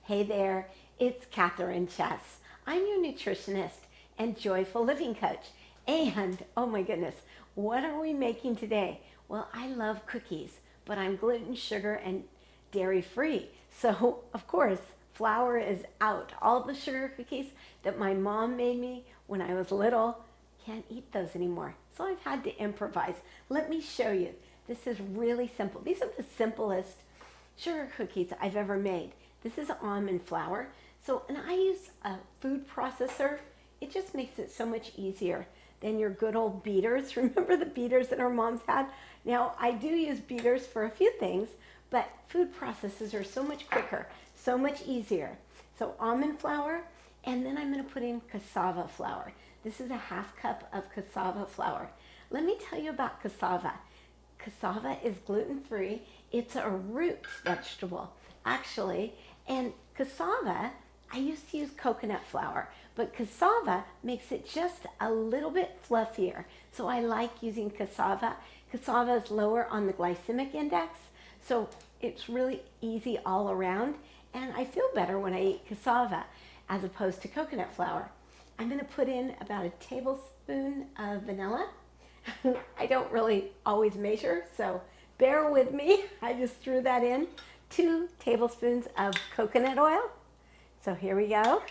Hey there, it's Catherine Chess. I'm your nutritionist and joyful living coach. And oh my goodness, what are we making today? Well, I love cookies, but I'm gluten, sugar, and dairy free. So, of course, flour is out. All the sugar cookies that my mom made me when I was little, can't eat those anymore. So I've had to improvise. Let me show you. This is really simple. These are the simplest sugar cookies I've ever made. This is almond flour. So, and I use a food processor. It just makes it so much easier than your good old beaters. Remember the beaters that our moms had? Now, I do use beaters for a few things, but food processors are so much quicker, so much easier. So almond flour, and then I'm going to put in cassava flour. This is a half cup of cassava flour. Let me tell you about cassava. Cassava is gluten-free. It's a root vegetable, actually. And cassava, I used to use coconut flour, but cassava makes it just a little bit fluffier. So I like using cassava. Cassava is lower on the glycemic index, so it's really easy all around. And I feel better when I eat cassava as opposed to coconut flour. I'm going to put in about a tablespoon of vanilla. I don't really always measure, so bear with me. I just threw that in. 2 tablespoons of coconut oil. So here we go.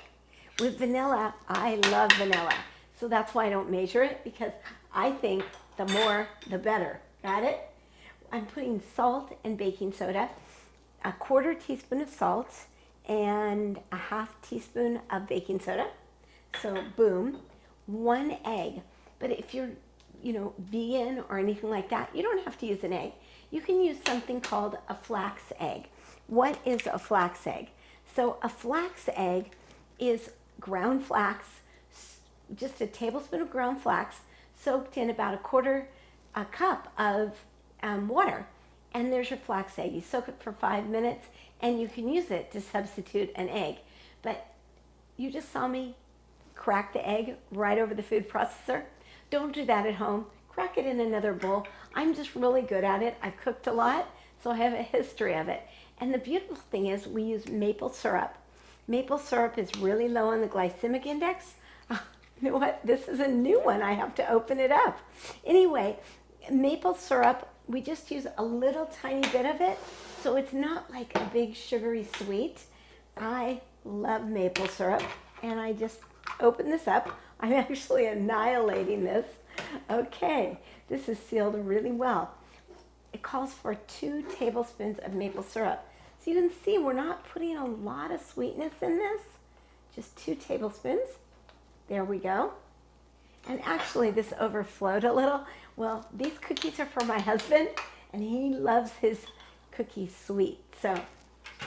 With vanilla, I love vanilla. So that's why I don't measure it, because I think the more, the better. Got it? I'm putting salt and baking soda, a 1/4 teaspoon of salt, and a 1/2 teaspoon of baking soda. So boom, 1 egg. But if you're vegan or anything like that, you don't have to use an egg. You can use something called a flax egg. What is a flax egg? So a flax egg is ground flax, just a tablespoon of ground flax soaked in about a 1/4 cup of water. And there's your flax egg. You soak it for 5 minutes and you can use it to substitute an egg. But you just saw me crack the egg right over the food processor. Don't do that at home. Crack it in another bowl. I'm just really good at it. I've cooked a lot, so I have a history of it. And the beautiful thing is we use maple syrup. Maple syrup is really low on the glycemic index. You know what? This is a new one. I have to open it up. Anyway, maple syrup, we just use a little tiny bit of it, so it's not like a big sugary sweet. I love maple syrup, and I just open this up. I'm actually annihilating this. Okay, this is sealed really well. It calls for 2 tablespoons of maple syrup. So you can see we're not putting a lot of sweetness in this, just 2 tablespoons. There we go. And actually this overflowed a little. Well, these cookies are for my husband, and he loves his cookies sweet, so,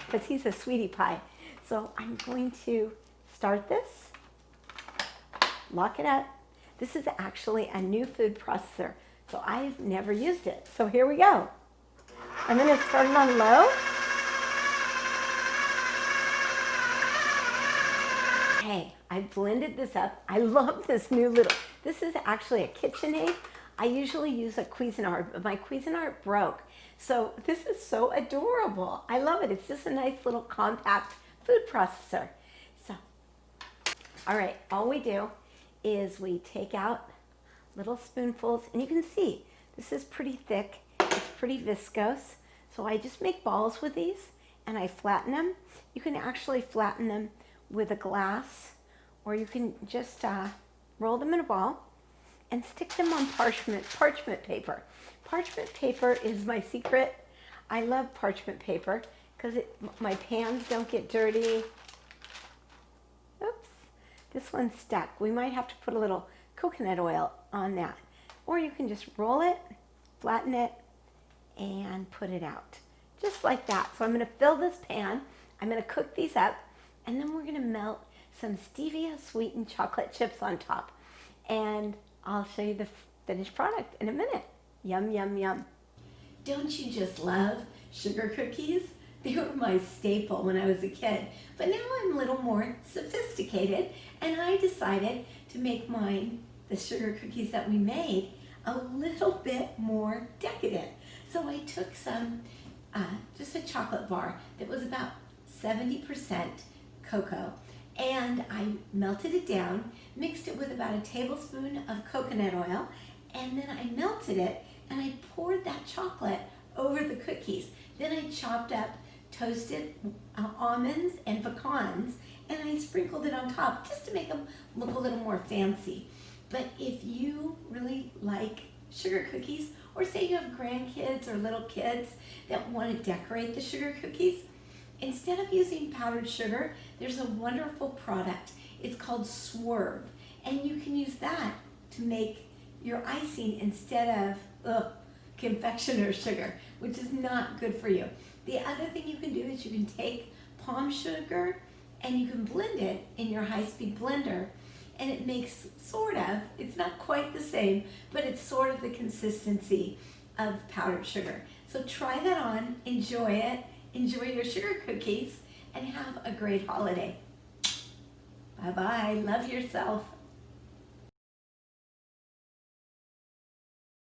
because he's a sweetie pie. So I'm going to start this. Lock it up. This is actually a new food processor, so I've never used it. So here we go. I'm going to start it on low. Okay, I blended this up. I love this new this is actually a KitchenAid. I usually use a Cuisinart, but my Cuisinart broke. So this is so adorable. I love it. It's just a nice little compact food processor. So, all right, all we do is we take out little spoonfuls, and you can see this is pretty thick, it's pretty viscose. So I just make balls with these and I flatten them. You can actually flatten them with a glass, or you can just roll them in a ball and stick them on parchment paper. Parchment paper is my secret. I love parchment paper because my pans don't get dirty. Oops. This one's stuck. We might have to put a little coconut oil on that. Or you can just roll it, flatten it, and put it out. Just like that. So I'm going to fill this pan. I'm going to cook these up, and then we're going to melt some stevia-sweetened chocolate chips on top. And I'll show you the finished product in a minute. Yum, yum, yum. Don't you just love sugar cookies? They were my staple when I was a kid, but now I'm a little more sophisticated, and I decided to make mine, the sugar cookies that we made, a little bit more decadent. So I took some, just a chocolate bar that was about 70% cocoa. And I melted it down, mixed it with about a tablespoon of coconut oil, and then I melted it and I poured that chocolate over the cookies. Then I chopped up toasted almonds and pecans and I sprinkled it on top just to make them look a little more fancy. But if you really like sugar cookies, or say you have grandkids or little kids that want to decorate the sugar cookies, instead of using powdered sugar, there's a wonderful product. It's called Swerve, and you can use that to make your icing instead of confectioner's sugar, which is not good for you. The other thing you can do is you can take palm sugar and you can blend it in your high-speed blender, and it makes it's not quite the same, but it's sort of the consistency of powdered sugar. So try that on, enjoy it, enjoy your sugar cookies, and have a great holiday. Bye-bye, love yourself.